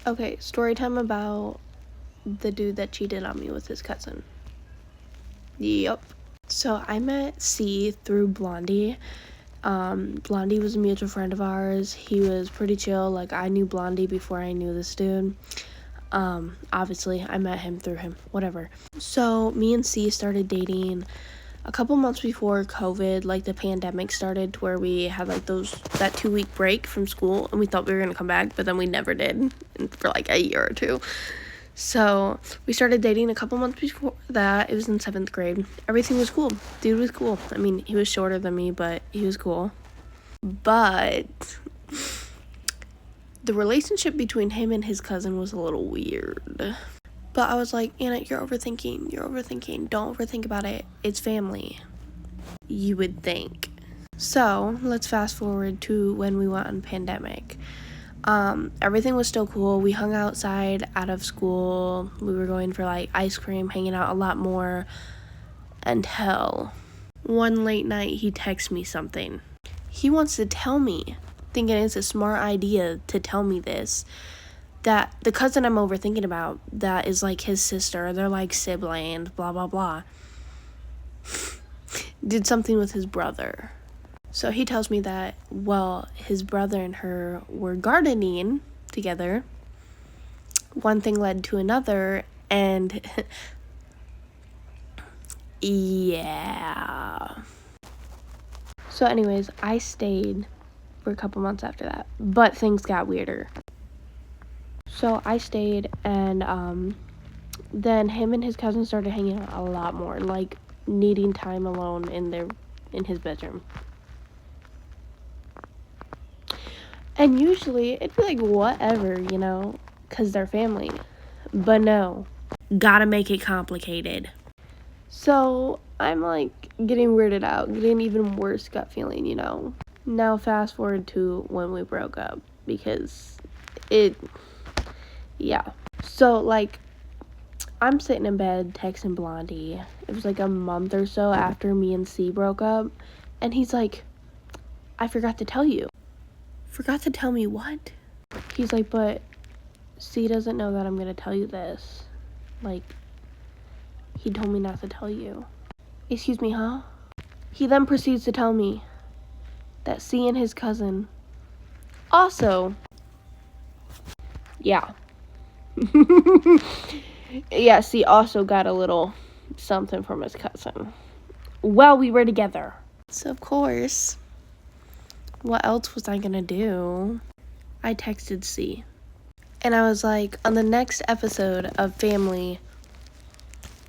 Okay, story time about the dude that cheated on me with his cousin. Yup. So I met C through Blondie. Blondie was a mutual friend of ours. He was pretty chill. Like, I knew Blondie before I knew this dude. Obviously, I met him through him. Whatever. So me and C started dating a couple months before COVID, like the pandemic started, to where we had like that 2-week break from school, and we thought we were gonna come back, but then we never did for like a year or two. So we started dating a couple months before that. It was in 7th grade. Everything was cool. Dude was cool. I mean, he was shorter than me, but he was cool. But the relationship between him and his cousin was a little weird. But I was like, Anna, you're overthinking. Don't overthink about it. It's family. You would think. So let's fast forward to when we went on pandemic. Everything was still cool. We hung outside out of school. We were going for like ice cream, hanging out a lot more, until one late night he texts me something. He wants to tell me, thinking it's a smart idea to tell me this, that the cousin I'm overthinking about, that is like his sister, they're like siblings, blah blah blah, did something with his brother. So he tells me that, well, his brother and her were gardening together. One thing led to another, and yeah. So anyways, I stayed for a couple months after that, but things got weirder. So I stayed, and then him and his cousin started hanging out a lot more, like needing time alone in his bedroom. And usually it'd be like whatever, because they're family. But no, gotta make it complicated. So I'm like getting weirded out, getting even worse gut feeling, Now fast forward to when we broke up, because yeah. So like, I'm sitting in bed texting Blondie. It was like a month or so after me and C broke up, and he's like, I forgot to tell you. Forgot to tell me what? He's like, but C doesn't know that I'm gonna tell you this. Like, he told me not to tell you. Excuse me, huh? He then proceeds to tell me that C and his cousin also, yeah. Yeah, C also got a little something from his cousin while we were together. So of course, what else was I gonna do? I texted C. And I was like, on the next episode of Family,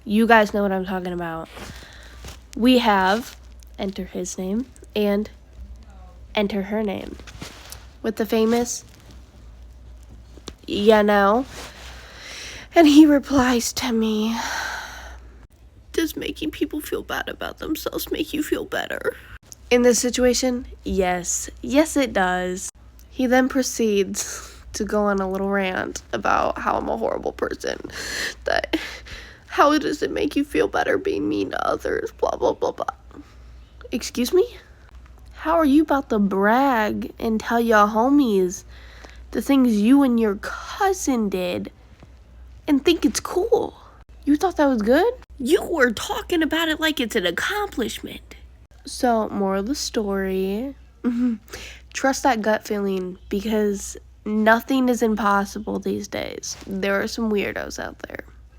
you guys know what I'm talking about. We have enter his name and enter her name with the famous, And he replies to me, does making people feel bad about themselves make you feel better? In this situation, yes. Yes, it does. He then proceeds to go on a little rant about how I'm a horrible person. That, how does it make you feel better being mean to others? Blah, blah, blah, blah. Excuse me? How are you about to brag and tell your homies the things you and your cousin did and think it's cool? You thought that was good? You were talking about it like it's an accomplishment. So, moral of the story, trust that gut feeling, because nothing is impossible these days. There are some weirdos out there.